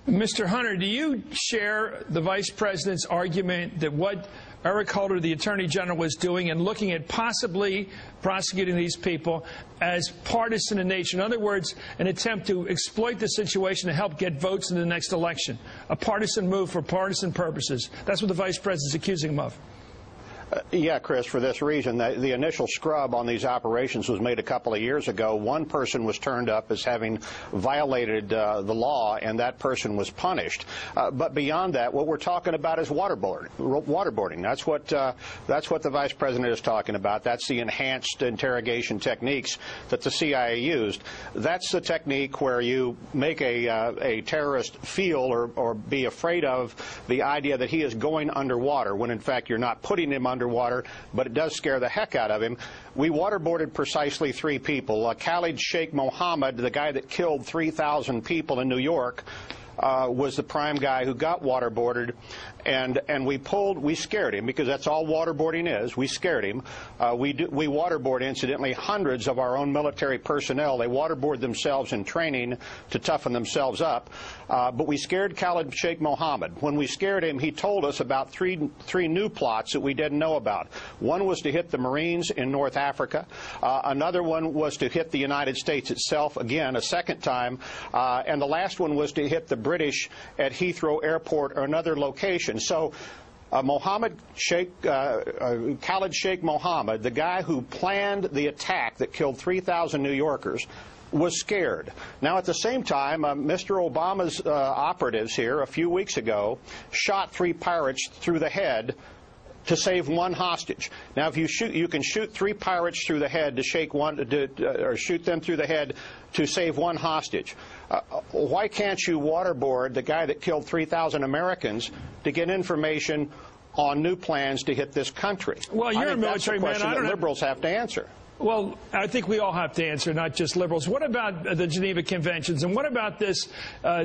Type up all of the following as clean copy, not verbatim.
Mr. Hunter, do you share the Vice President's argument that what Eric Holder, the Attorney General, was doing and looking at possibly prosecuting these people as partisan in nature? In other words, an attempt to exploit the situation to help get votes in the next election. A partisan move for partisan purposes. That's what the Vice President's accusing him of. Yeah, Chris, for this reason, the initial scrub on these operations was made a couple of years ago. One person was turned up as having violated the law, and that person was punished. But beyond that, what we're talking about is waterboarding. That's what the Vice President is talking about. That's the enhanced interrogation techniques that the CIA used. That's the technique where you make a terrorist feel or be afraid of the idea that he is going underwater, when in fact you're not putting him underwater, but it does scare the heck out of him. We waterboarded precisely 3 people. Khalid Sheikh Mohammed, the guy that killed 3,000 people in New York, was the prime guy who got waterboarded, and we scared him, because that's all waterboarding is. We scared him. We waterboard, incidentally, hundreds of our own military personnel. They waterboard themselves in training to toughen themselves up. But we scared Khalid Sheikh Mohammed. When we scared him, he told us about three new plots that we didn't know about. One was to hit the Marines in North Africa. Another one was to hit the United States itself, again, a second time. And the last one was to hit the British at Heathrow Airport or another location. So Khalid Sheikh Mohammed, the guy who planned the attack that killed 3,000 New Yorkers, was scared. Now, at the same time, Mr. Obama's operatives here a few weeks ago shot 3 pirates through the head to save 1 hostage. Now, if you can shoot 3 pirates through the head or shoot them through the head to save 1 hostage. Why can't you waterboard the guy that killed 3,000 Americans to get information on new plans to hit this country? Well, you're a military man. I don't know. Liberals have to answer. Well, I think we all have to answer, not just liberals. What about the Geneva Conventions? And what about this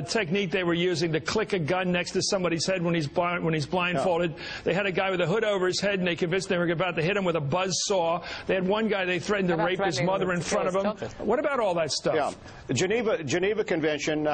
technique they were using to click a gun next to somebody's head when he's blindfolded? No. They had a guy with a hood over his head, and they convinced they were about to hit him with a buzz saw. They had one guy they threatened to rape his mother in front of him. What about all that stuff? Yeah. The Geneva Convention,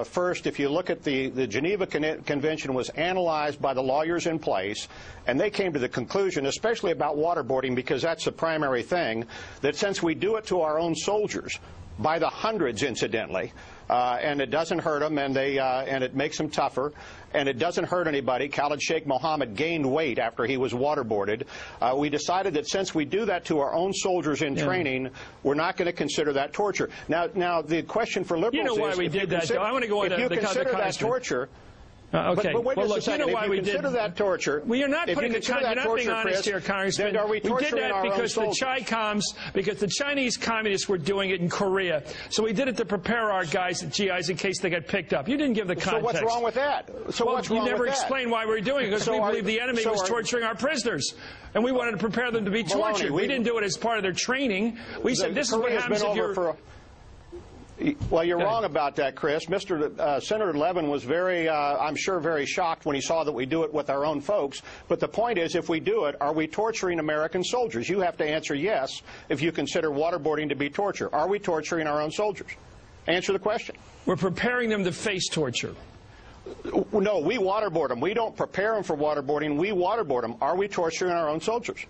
first, if you look at the Geneva Convention was analyzed by the lawyers in place, and they came to the conclusion, especially about waterboarding, because that's the primary thing, that since we do it to our own soldiers, by the hundreds, incidentally, and it doesn't hurt them, and it makes them tougher, and it doesn't hurt anybody. Khalid Sheikh Mohammed gained weight after he was waterboarded. We decided that since we do that to our own soldiers in training, we're not going to consider that torture. Now the question for liberals is, you know why we did that, though? I want to go into the consider that torture. Okay. But wait well, a second. You know why we consider that torture. Well, you're not putting you're not being honest here, Congressman. Then are we did that because the Chinese communists were doing it in Korea. So we did it to prepare our guys, GIs, in case they got picked up. You didn't give the context. So what's wrong with that? You never explained why we were doing it, because we believed the enemy was torturing our prisoners. And we wanted to prepare them to be tortured. We didn't do it as part of their training. We said this is what happens if you're... Well, you're wrong about that, Chris. Senator Levin was I'm sure, very shocked when he saw that we do it with our own folks. But the point is, if we do it, are we torturing American soldiers? You have to answer yes if you consider waterboarding to be torture. Are we torturing our own soldiers? Answer the question. We're preparing them to face torture. No, we waterboard them. We don't prepare them for waterboarding. We waterboard them. Are we torturing our own soldiers?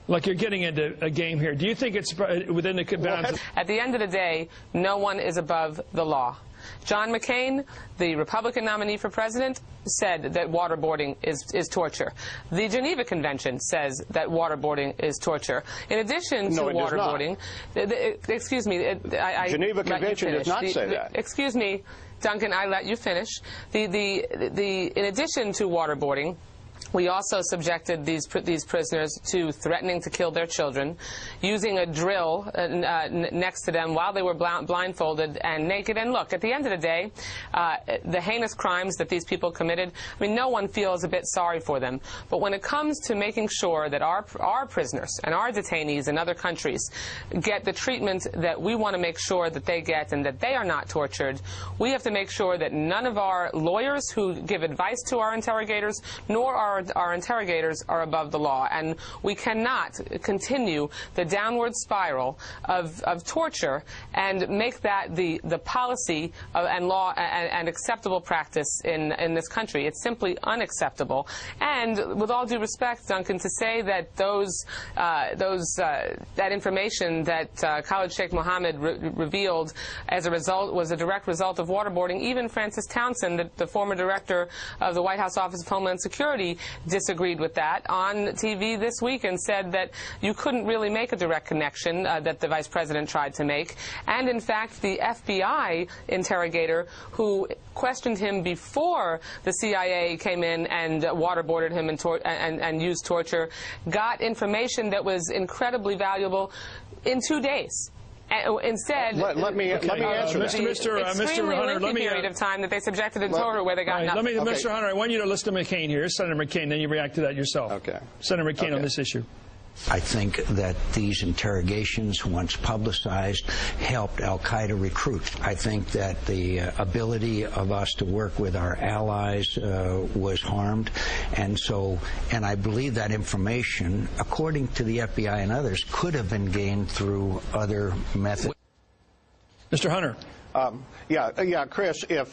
Look, you're getting into a game here. Do you think it's within the bounds? At the end of the day, no one is above the law. John McCain, the Republican nominee for president, said that waterboarding is torture. The Geneva Convention says that waterboarding is torture. In addition to waterboarding, excuse me, Geneva Convention does not say that. Excuse me, Duncan, I let you finish. In addition to waterboarding, we also subjected these prisoners to threatening to kill their children, using a drill next to them while they were blindfolded and naked. And look, at the end of the day, the heinous crimes that these people committed, I mean, no one feels a bit sorry for them. But when it comes to making sure that our prisoners and our detainees in other countries get the treatment that we want to make sure that they get and that they are not tortured, we have to make sure that none of our lawyers who give advice to our interrogators, nor our our interrogators are above the law, and we cannot continue the downward spiral of torture and make that the policy and law and acceptable practice in this country. It's simply unacceptable. And with all due respect, Duncan, to say that that information that Khalid Sheikh Mohammed revealed as a result was a direct result of waterboarding, even Francis Townsend, the former director of the White House Office of Homeland Security, disagreed with that on TV this week and said that you couldn't really make a direct connection that the vice president tried to make. And in fact, the FBI interrogator who questioned him before the CIA came in and waterboarded him and used torture got information that was incredibly valuable in 2 days. Instead, let me answer that. Mr. Hunter, let me period of time that they subjected to torture where they got nothing. Mr. Hunter, I want you to listen to McCain here, Senator McCain, then you react to that yourself. Okay. Senator McCain on this issue. I think that these interrogations, once publicized, helped al-Qaeda recruit. I think that the ability of us to work with our allies was harmed. And I believe that information, according to the FBI and others, could have been gained through other methods. Mr. Hunter. Chris, if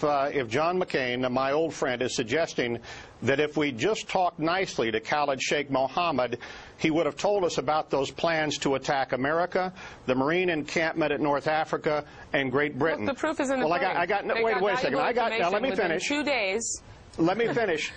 John McCain, my old friend, is suggesting that if we just talked nicely to Khalid Sheikh Mohammed, he would have told us about those plans to attack America, the Marine encampment at North Africa, and Great Britain. Look, the proof is in the pudding. Wait a second. Now let me finish. 2 days. Let me finish.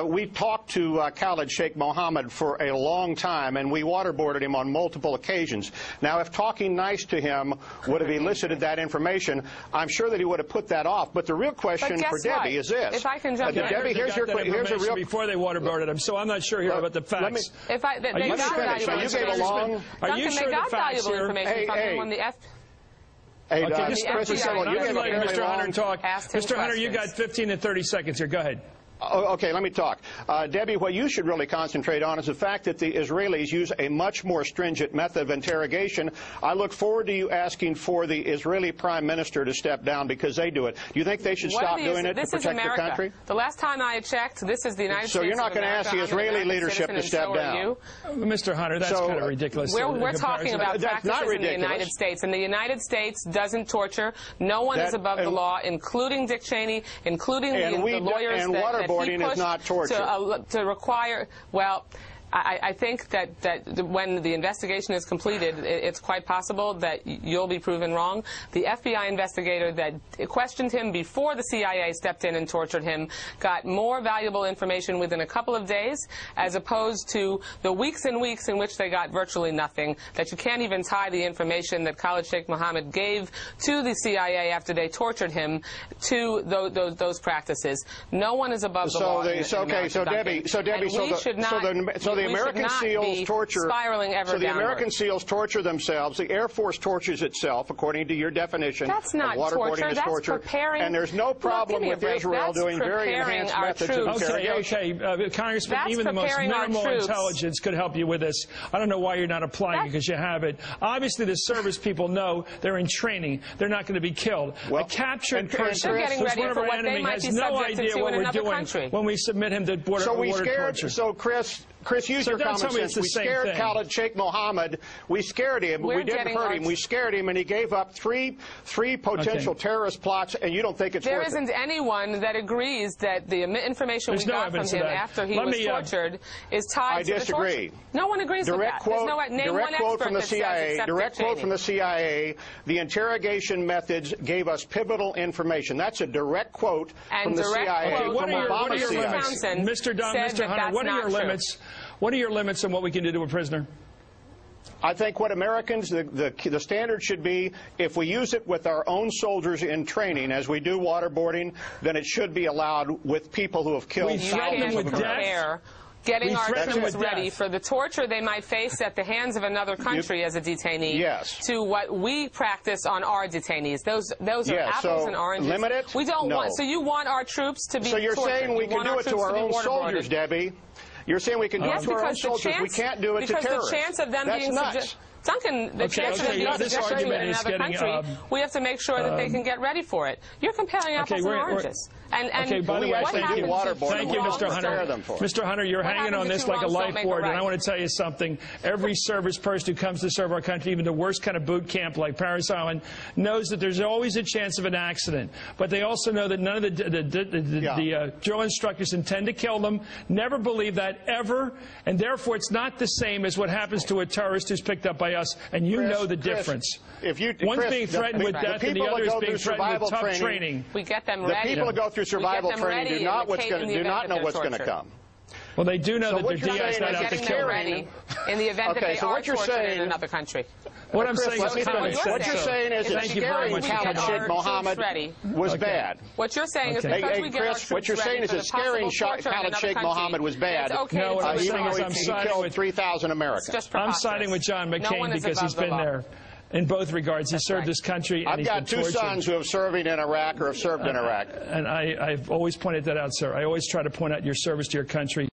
We talked to Khalid Sheikh Mohammed for a long time, and we waterboarded him on multiple occasions. Now, if talking nice to him would have elicited that information, I'm sure that he would have put that off. But the real question for Debbie is this. If I can jump in. Debbie, here's a real... Before they waterboarded him, so I'm not sure here about the facts. They got valuable information. Are you sure the facts here? Mr. Hunter, talk. Mr. Hunter, you got 15 to 30 seconds here. Go ahead. Okay, let me talk. Debbie, what you should really concentrate on is the fact that the Israelis use a much more stringent method of interrogation. I look forward to you asking for the Israeli Prime Minister to step down because they do it. Do you think they should stop doing it to protect their country? The last time I checked, this is the United States. So you're not going to ask the Israeli leadership to step down? Mr. Hunter, that's kind of ridiculous. We're talking about practices in the United States, and the United States doesn't torture. No one is above the law, including Dick Cheney, including the lawyers that Waterboarding is not torture. To require, well, I think that when the investigation is completed, it's quite possible that you'll be proven wrong. The FBI investigator that questioned him before the CIA stepped in and tortured him got more valuable information within a couple of days, as opposed to the weeks and weeks in which they got virtually nothing, that you can't even tie the information that Khalid Sheikh Mohammed gave to the CIA after they tortured him to those practices. No one is above the law. Debbie, the American SEALs torture. So the American SEALs torture themselves. The Air Force tortures itself, according to your definition. That's not torture. That's torture. Preparing. And there's no problem with Israel doing very enhanced methods of interrogation. Okay, Congressman, even the most minimal intelligence could help you with this. I don't know why you're not applying it, because you have it. Obviously, the service people know they're in training. They're not going to be killed. A captured person who's one of our enemy has no idea what we're doing when we submit him to border torture. So, Chris, use your common sense. We scared Khalid Sheikh Mohammed. We scared him, but we didn't hurt him. We scared him, and he gave up three potential terrorist plots, and you don't think it's worth it? There isn't anyone that agrees that the information we got from him after he was tortured is tied to the torture. I disagree. No one agrees with that. Direct quote from the CIA. Direct quote from the CIA. The interrogation methods gave us pivotal information. That's a direct quote from the CIA. What are your limits? Mr. Hunter, what are your limits? What are your limits on what we can do to a prisoner? I think what Americans, the standard should be, if we use it with our own soldiers in training, as we do waterboarding, then it should be allowed with people who have killed thousands of Americans. Getting our troops ready for the torture they might face at the hands of another country as a detainee, to what we practice on our detainees. Those are apples and oranges. Limit it? We don't want. So you want our troops to be tortured. So you're saying we can do it to our own soldiers, Debbie? You're saying we can do it to our own soldiers. We can't do it to terrorists. Because the chance of them being Duncan, the chancellor of the executive in another country, we have to make sure that they can get ready for it. You're comparing apples and oranges. And by the way, thank you, Mr. Hunter. Mr. Hunter, you're hanging on this like a lifeboard, and I want to tell you something. Every service person who comes to serve our country, even the worst kind of boot camp like Paris Island, knows that there's always a chance of an accident. But they also know that none of the drill instructors intend to kill them. Never believe that, ever. And therefore, it's not the same as what happens to a terrorist who's picked up by us. And you know the difference. One's being threatened with death, and the other is being threatened with tough training. We get them ready. The people that go through survival training do not know what's going to come. Well, they do know that their DI is not out to kill them. In the event that they are tortured in another country. What I'm saying is common sense. What you're saying is that scaring Khalid Sheikh Mohammed was bad. What you're saying is because we get our troops what you're saying is that scaring Khalid Sheikh Mohammed was bad. No, what I'm saying is he killed 3,000 Americans. I'm siding with John McCain because he's been there. In both regards, he served his country. And I've got two sons who have served in Iraq or have served in Iraq. And I've always pointed that out, sir. I always try to point out your service to your country.